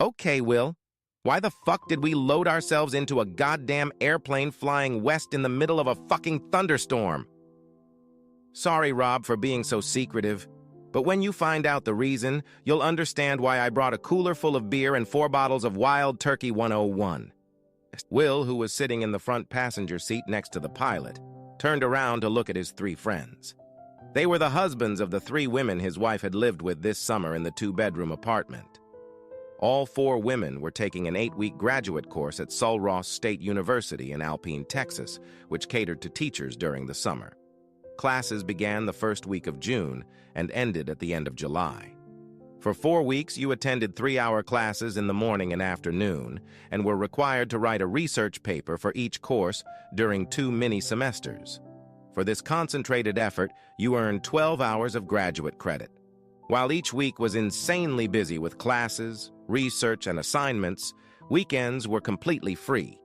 Okay, Will. Why the fuck did we load ourselves into a goddamn airplane flying west in the middle of a fucking thunderstorm? Sorry, Rob, for being so secretive. But when you find out the reason, you'll understand why I brought a cooler full of beer and 4 bottles of Wild Turkey 101. Will, who was sitting in the front passenger seat next to the pilot, turned around to look at his 3 friends. They were the husbands of the 3 women his wife had lived with this summer in the 2-bedroom apartment. All 4 women were taking an 8-week graduate course at Sul Ross State University in Alpine, Texas, which catered to teachers during the summer. Classes began the first week of June and ended at the end of July. For 4 weeks, you attended 3-hour classes in the morning and afternoon and were required to write a research paper for each course during 2 mini-semesters. For this concentrated effort, you earned 12 hours of graduate credit. While each week was insanely busy with classes, research, and assignments, weekends were completely free.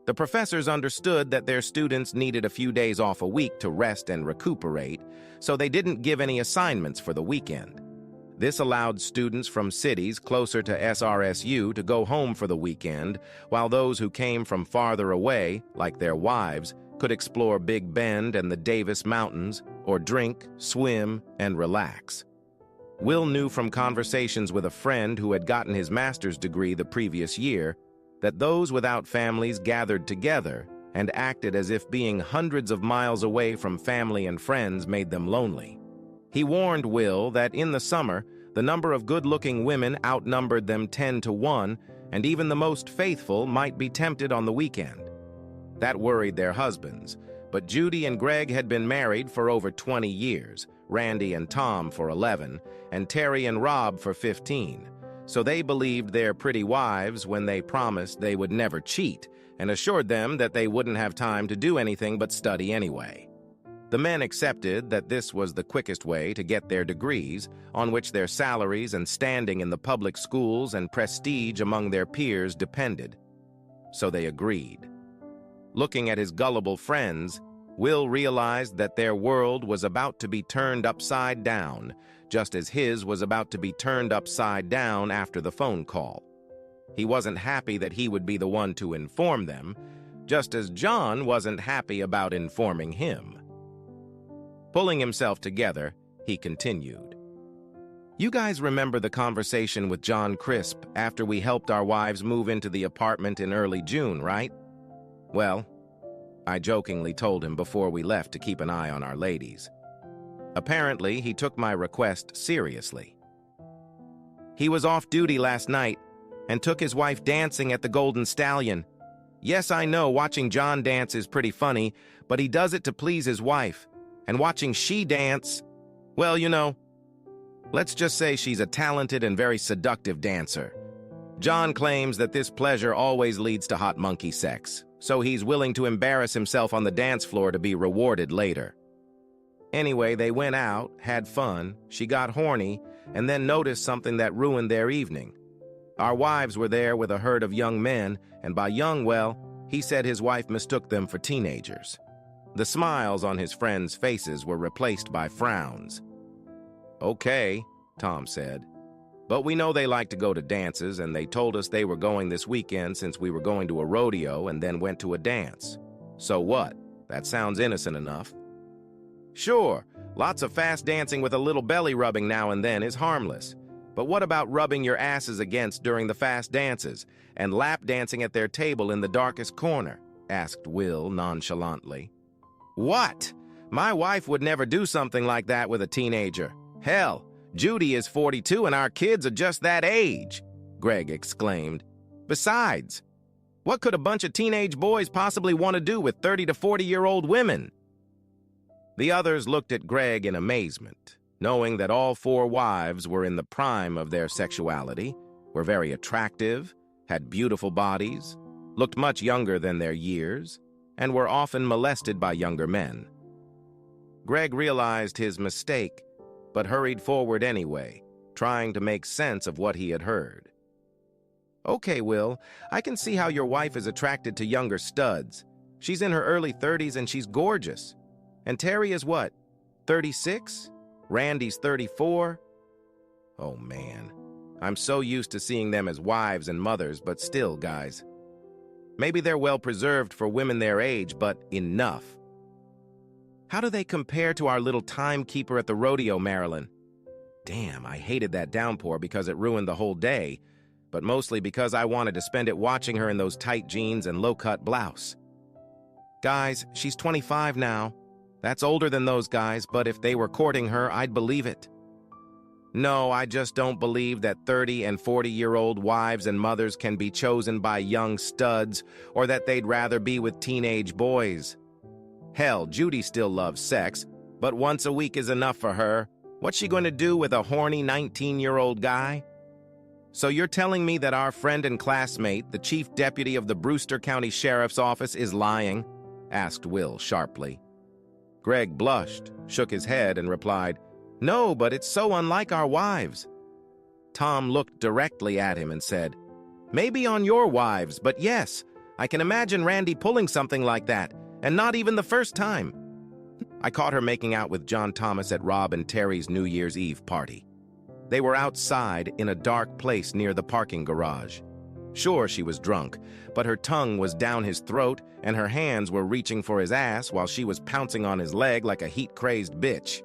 The professors understood that their students needed a few days off a week to rest and recuperate, so they didn't give any assignments for the weekend. This allowed students from cities closer to SRSU to go home for the weekend, while those who came from farther away, like their wives, could explore Big Bend and the Davis Mountains, or drink, swim, and relax. Will knew from conversations with a friend who had gotten his master's degree the previous year that those without families gathered together and acted as if being hundreds of miles away from family and friends made them lonely. He warned Will that in the summer, the number of good-looking women outnumbered them 10 to 1, and even the most faithful might be tempted on the weekend. That worried their husbands, but Judy and Greg had been married for over 20 years, Randy and Tom for 11, and Terry and Rob for 15. So they believed their pretty wives when they promised they would never cheat and assured them that they wouldn't have time to do anything but study anyway. The men accepted that this was the quickest way to get their degrees, on which their salaries and standing in the public schools and prestige among their peers depended. So they agreed. Looking at his gullible friends, Will realized that their world was about to be turned upside down, just as his was about to be turned upside down after the phone call. He wasn't happy that he would be the one to inform them, just as John wasn't happy about informing him. Pulling himself together, he continued. You guys remember the conversation with John Crisp after we helped our wives move into the apartment in early June, right? Well, I jokingly told him before we left to keep an eye on our ladies. Apparently, he took my request seriously. He was off duty last night and took his wife dancing at the Golden Stallion. Yes, I know watching John dance is pretty funny, but he does it to please his wife. And watching she dance, well, you know, let's just say she's a talented and very seductive dancer. John claims that this pleasure always leads to hot monkey sex, so he's willing to embarrass himself on the dance floor to be rewarded later. Anyway, they went out, had fun, she got horny, and then noticed something that ruined their evening. Our wives were there with a herd of young men, and by young, well, he said his wife mistook them for teenagers. The smiles on his friends' faces were replaced by frowns. Okay, Tom said. But we know they like to go to dances, and they told us they were going this weekend since we were going to a rodeo and then went to a dance. So what? That sounds innocent enough. Sure, lots of fast dancing with a little belly rubbing now and then is harmless. But what about rubbing your asses against during the fast dances and lap dancing at their table in the darkest corner? Asked Will nonchalantly. What? My wife would never do something like that with a teenager. Hell, Judy is 42 and our kids are just that age, Greg exclaimed. Besides, what could a bunch of teenage boys possibly want to do with 30 to 40-year-old women? The others looked at Greg in amazement, knowing that all 4 wives were in the prime of their sexuality, were very attractive, had beautiful bodies, looked much younger than their years, and were often molested by younger men. Greg realized his mistake, but hurried forward anyway, trying to make sense of what he had heard. Okay, Will, I can see how your wife is attracted to younger studs. She's in her early 30s and she's gorgeous. And Terry is what, 36? Randy's 34? Oh man, I'm so used to seeing them as wives and mothers, but still, guys. Maybe they're well preserved for women their age, but enough. How do they compare to our little timekeeper at the rodeo, Marilyn? Damn, I hated that downpour because it ruined the whole day, but mostly because I wanted to spend it watching her in those tight jeans and low-cut blouse. Guys, she's 25 now. That's older than those guys, but if they were courting her, I'd believe it. No, I just don't believe that 30 and 40-year-old wives and mothers can be chosen by young studs, or that they'd rather be with teenage boys. Hell, Judy still loves sex, but once a week is enough for her. What's she going to do with a horny 19-year-old guy? So you're telling me that our friend and classmate, the chief deputy of the Brewster County Sheriff's Office, is lying? Asked Will sharply. Greg blushed, shook his head, and replied, "No, but it's so unlike our wives." Tom looked directly at him and said, "Maybe on your wives, but yes, I can imagine Randy pulling something like that, and not even the first time. I caught her making out with John Thomas at Rob and Terry's New Year's Eve party. They were outside in a dark place near the parking garage. Sure, she was drunk, but her tongue was down his throat and her hands were reaching for his ass while she was pouncing on his leg like a heat-crazed bitch.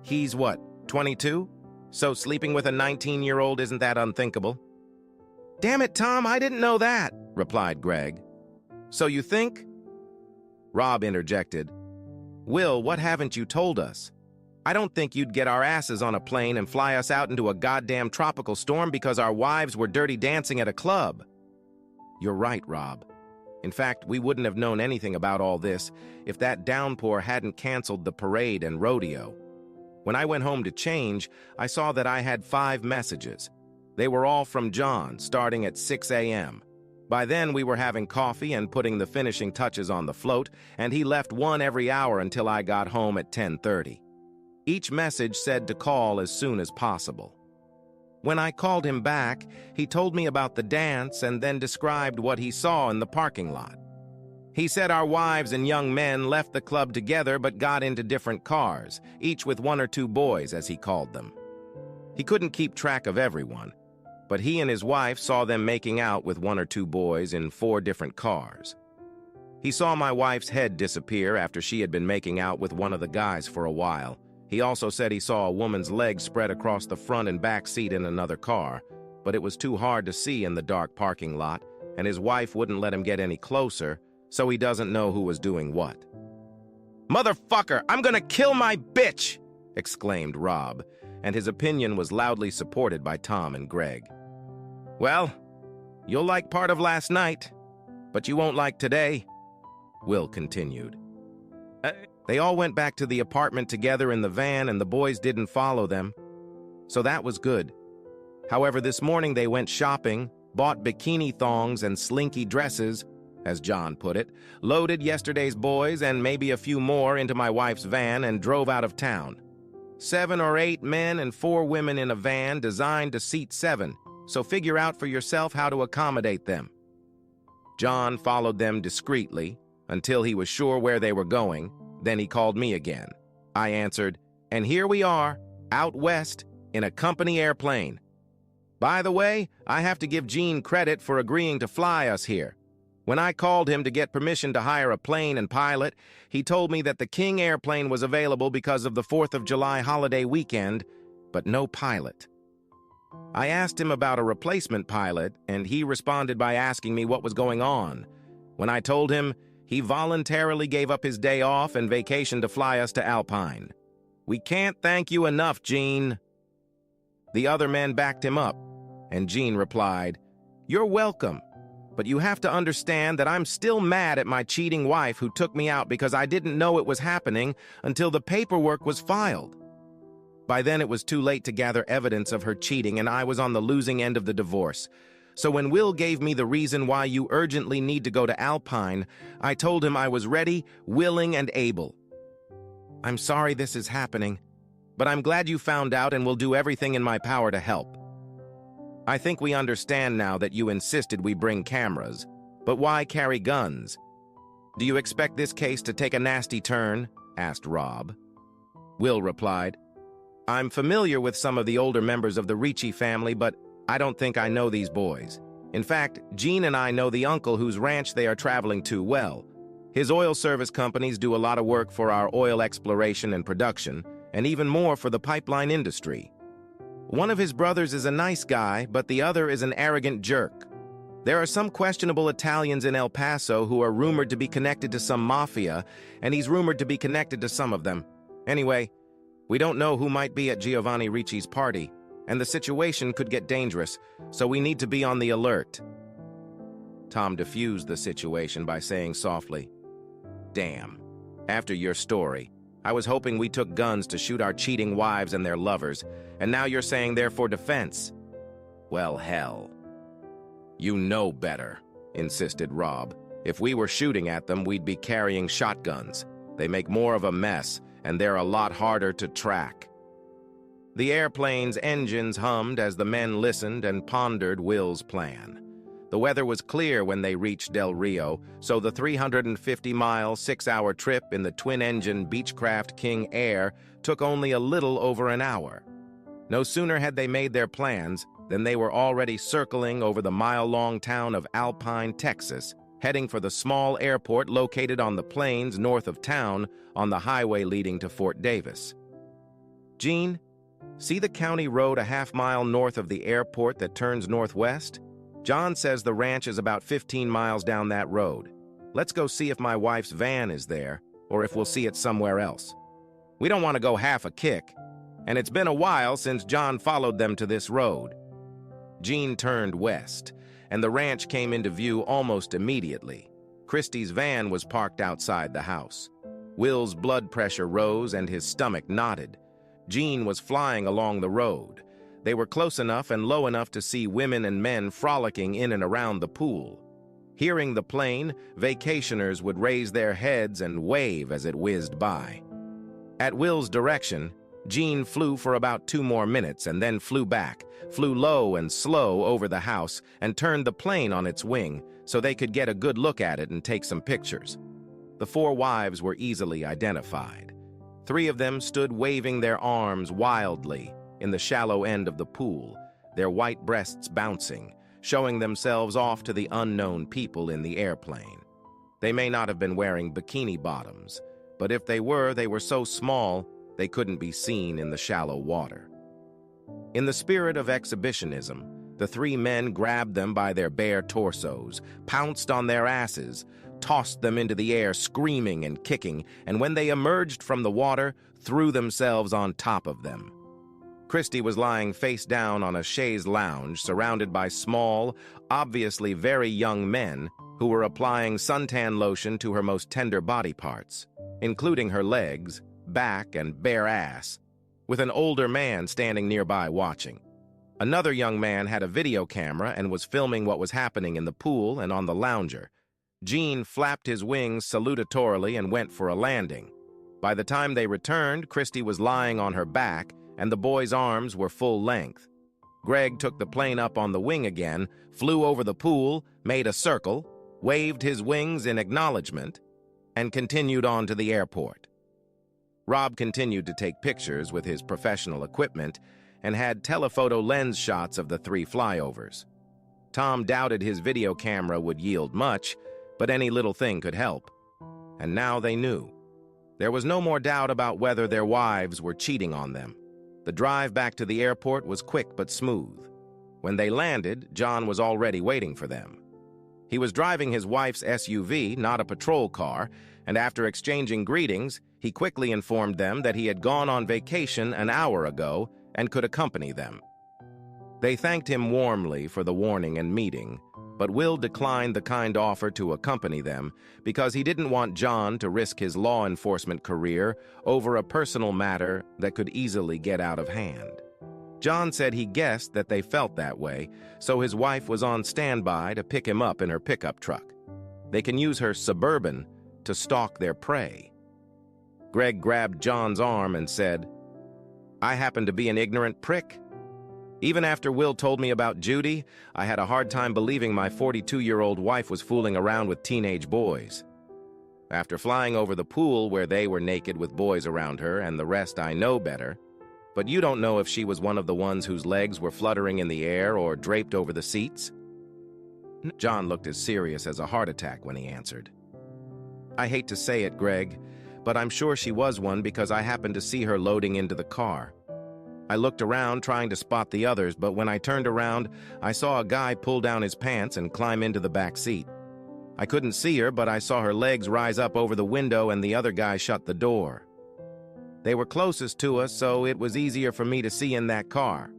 He's what, 22? So sleeping with a 19-year-old isn't that unthinkable?" "Damn it, Tom, I didn't know that," replied Greg. "So you think?" Rob interjected, "Will, what haven't you told us? I don't think you'd get our asses on a plane and fly us out into a goddamn tropical storm because our wives were dirty dancing at a club." "You're right, Rob. In fact, we wouldn't have known anything about all this if that downpour hadn't canceled the parade and rodeo. When I went home to change, I saw that I had 5 messages. They were all from John, starting at 6 a.m. By then, we were having coffee and putting the finishing touches on the float, and he left one every hour until I got home at 10:30. Each message said to call as soon as possible. When I called him back, he told me about the dance and then described what he saw in the parking lot. He said our wives and young men left the club together but got into different cars, each with 1 or 2 boys, as he called them. He couldn't keep track of everyone, but he and his wife saw them making out with 1 or 2 boys in 4 different cars. He saw my wife's head disappear after she had been making out with one of the guys for a while. He also said he saw a woman's legs spread across the front and back seat in another car, but it was too hard to see in the dark parking lot, and his wife wouldn't let him get any closer, so he doesn't know who was doing what. "Motherfucker, I'm gonna kill my bitch!" exclaimed Rob, and his opinion was loudly supported by Tom and Greg. "Well, you'll like part of last night, but you won't like today," Will continued. They all went back to the apartment together in the van, and the boys didn't follow them, so that was good. However, this morning they went shopping, bought bikini thongs and slinky dresses, as John put it, loaded yesterday's boys and maybe a few more into my wife's van and drove out of town. 7 or 8 men and 4 women in a van designed to seat 7, so figure out for yourself how to accommodate them. John followed them discreetly until he was sure where they were going. Then he called me again. I answered, and here we are, out west, in a company airplane. By the way, I have to give Gene credit for agreeing to fly us here. When I called him to get permission to hire a plane and pilot, he told me that the King airplane was available because of the 4th of July holiday weekend, but no pilot. I asked him about a replacement pilot, and he responded by asking me what was going on. When I told him, he voluntarily gave up his day off and vacation to fly us to Alpine. "We can't thank you enough, Gene." The other men backed him up, and Gene replied, "You're welcome, but you have to understand that I'm still mad at my cheating wife who took me out because I didn't know it was happening until the paperwork was filed. By then it was too late to gather evidence of her cheating, and I was on the losing end of the divorce. So when Will gave me the reason why you urgently need to go to Alpine, I told him I was ready, willing, and able. I'm sorry this is happening, but I'm glad you found out and will do everything in my power to help. I think we understand now that you insisted we bring cameras, but why carry guns? Do you expect this case to take a nasty turn?" asked Rob. Will replied, "I'm familiar with some of the older members of the Ricci family, but I don't think I know these boys. In fact, Gene and I know the uncle whose ranch they are traveling to well. His oil service companies do a lot of work for our oil exploration and production, and even more for the pipeline industry. One of his brothers is a nice guy, but the other is an arrogant jerk. There are some questionable Italians in El Paso who are rumored to be connected to some mafia, and he's rumored to be connected to some of them. Anyway, we don't know who might be at Giovanni Ricci's party, and the situation could get dangerous, so we need to be on the alert. Tom diffused the situation by saying softly, "Damn. After your story, I was hoping we took guns to shoot our cheating wives and their lovers, and now you're saying they're for defense. Well, hell." "You know better," insisted Rob. "If we were shooting at them, we'd be carrying shotguns. They make more of a mess, and they're a lot harder to track." The airplane's engines hummed as the men listened and pondered Will's plan. The weather was clear when they reached Del Rio, so the 350-mile, 6-hour trip in the twin-engine Beechcraft King Air took only a little over an hour. No sooner had they made their plans than they were already circling over the mile-long town of Alpine, Texas, heading for the small airport located on the plains north of town on the highway leading to Fort Davis. "Gene, see the county road a half-mile north of the airport that turns northwest? John says the ranch is about 15 miles down that road. Let's go see if my wife's van is there, or if we'll see it somewhere else. We don't want to go half a kick, and it's been a while since John followed them to this road." Gene turned west, and the ranch came into view almost immediately. Christie's van was parked outside the house. Will's blood pressure rose and his stomach knotted. Gene was flying along the road. They were close enough and low enough to see women and men frolicking in and around the pool. Hearing the plane, vacationers would raise their heads and wave as it whizzed by. At Will's direction, Gene flew for about 2 more minutes and then flew back, flew low and slow over the house, and turned the plane on its wing so they could get a good look at it and take some pictures. The 4 wives were easily identified. 3 of them stood waving their arms wildly in the shallow end of the pool, their white breasts bouncing, showing themselves off to the unknown people in the airplane. They may not have been wearing bikini bottoms, but if they were so small they couldn't be seen in the shallow water. In the spirit of exhibitionism, the 3 men grabbed them by their bare torsos, pounced on their asses, tossed them into the air screaming and kicking, and when they emerged from the water, threw themselves on top of them. Christie was lying face down on a chaise lounge surrounded by small, obviously very young men who were applying suntan lotion to her most tender body parts, including her legs, back, and bare ass, with an older man standing nearby watching. Another young man had a video camera and was filming what was happening in the pool and on the lounger. Gene flapped his wings salutatorily and went for a landing. By the time they returned, Christie was lying on her back, and the boy's arms were full length. Greg took the plane up on the wing again, flew over the pool, made a circle, waved his wings in acknowledgement, and continued on to the airport. Rob continued to take pictures with his professional equipment and had telephoto lens shots of the 3 flyovers. Tom doubted his video camera would yield much, but any little thing could help. And now they knew. There was no more doubt about whether their wives were cheating on them. The drive back to the airport was quick but smooth. When they landed, John was already waiting for them. He was driving his wife's SUV, not a patrol car, and after exchanging greetings, he quickly informed them that he had gone on vacation an hour ago and could accompany them. They thanked him warmly for the warning and meeting, but Will declined the kind offer to accompany them because he didn't want John to risk his law enforcement career over a personal matter that could easily get out of hand. John said he guessed that they felt that way, so his wife was on standby to pick him up in her pickup truck. They can use her Suburban to stalk their prey. Greg grabbed John's arm and said, "I happen to be an ignorant prick. Even after Will told me about Judy, I had a hard time believing my 42-year-old wife was fooling around with teenage boys. After flying over the pool where they were naked with boys around her and the rest I know better, But you don't know if she was one of the ones whose legs were fluttering in the air or draped over the seats? John looked as serious as a heart attack when he answered. I hate to say it, Greg, but I'm sure she was one because I happened to see her loading into the car. I looked around trying to spot the others, but when I turned around, I saw a guy pull down his pants and climb into the back seat. I couldn't see her, but I saw her legs rise up over the window and the other guy shut the door. They were closest to us, so it was easier for me to see in that car.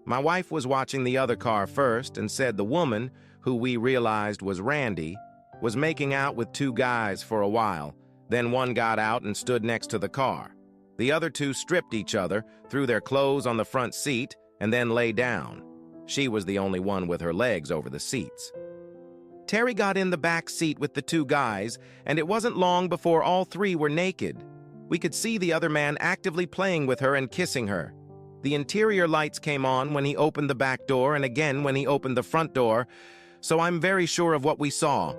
My wife was watching the other car first and said the woman, who we realized was Randy, was making out with two guys for a while. Then one got out and stood next to the car. The other two stripped each other, threw their clothes on the front seat, and then lay down. She was the only one with her legs over the seats. Terry got in the back seat with the two guys, and it wasn't long before all three were naked. We could see the other man actively playing with her and kissing her. The interior lights came on when he opened the back door and again when he opened the front door, so I'm very sure of what we saw.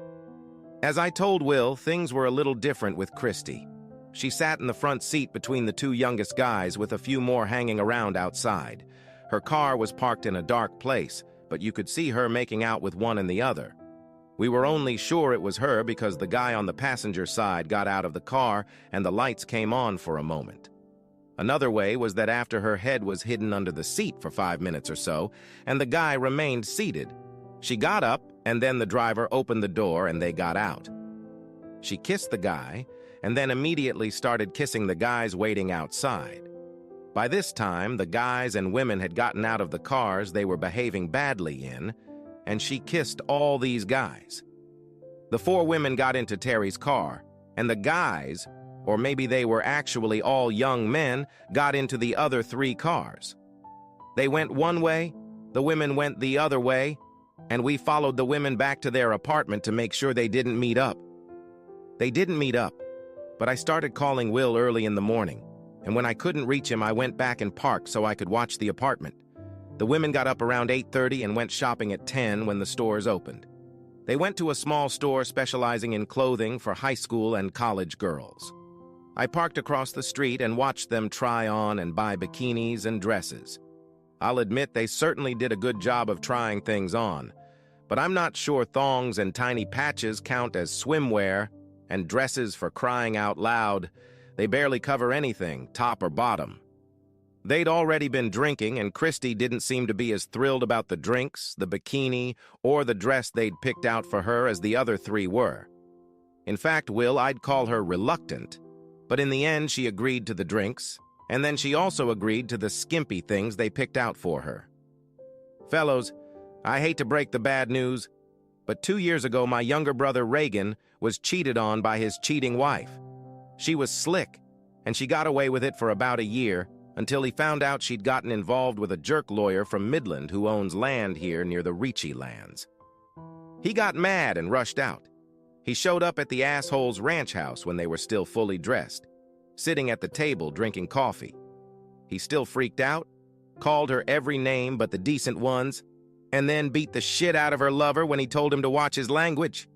As I told Will, things were a little different with Christy. She sat in the front seat between the two youngest guys with a few more hanging around outside. Her car was parked in a dark place, but you could see her making out with one and the other. We were only sure it was her because the guy on the passenger side got out of the car and the lights came on for a moment. Another way was that after her head was hidden under the seat for 5 minutes or so, and the guy remained seated. She got up, and then the driver opened the door and they got out. She kissed the guy, and then immediately started kissing the guys waiting outside. By this time, the guys and women had gotten out of the cars they were behaving badly in, and she kissed all these guys. The 4 women got into Terry's car, and the guys, or maybe they were actually all young men, got into the other 3 cars. They went one way, the women went the other way, and we followed the women back to their apartment to make sure they didn't meet up. They didn't meet up, but I started calling Will early in the morning, and when I couldn't reach him, I went back and parked so I could watch the apartment. The women got up around 8:30 and went shopping at 10 when the stores opened. They went to a small store specializing in clothing for high school and college girls. I parked across the street and watched them try on and buy bikinis and dresses. I'll admit they certainly did a good job of trying things on, but I'm not sure thongs and tiny patches count as swimwear, and dresses, for crying out loud. They barely cover anything, top or bottom. They'd already been drinking, and Christy didn't seem to be as thrilled about the drinks, the bikini, or the dress they'd picked out for her as the other 3 were. In fact, Will, I'd call her reluctant, but in the end she agreed to the drinks, and then she also agreed to the skimpy things they picked out for her. Fellows, I hate to break the bad news, but 2 years ago my younger brother Reagan was cheated on by his cheating wife. She was slick, and she got away with it for about a year, until he found out she'd gotten involved with a jerk lawyer from Midland who owns land here near the Ricci lands. He got mad and rushed out. He showed up at the asshole's ranch house when they were still fully dressed, sitting at the table drinking coffee. He still freaked out, called her every name but the decent ones, and then beat the shit out of her lover when he told him to watch his language.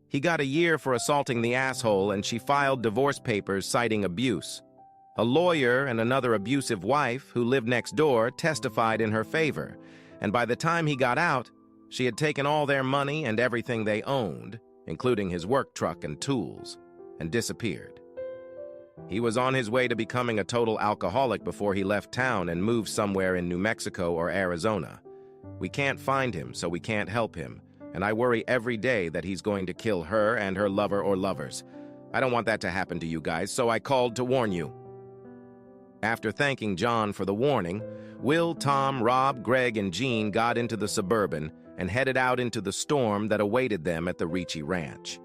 He got a year for assaulting the asshole, and she filed divorce papers citing abuse. A lawyer and another abusive wife who lived next door testified in her favor, and by the time he got out, she had taken all their money and everything they owned, including his work truck and tools, and disappeared. He was on his way to becoming a total alcoholic before he left town and moved somewhere in New Mexico or Arizona. We can't find him, so we can't help him, and I worry every day that he's going to kill her and her lover or lovers. I don't want that to happen to you guys, so I called to warn you. After thanking John for the warning, Will, Tom, Rob, Greg, and Jean got into the Suburban and headed out into the storm that awaited them at the Ricci Ranch.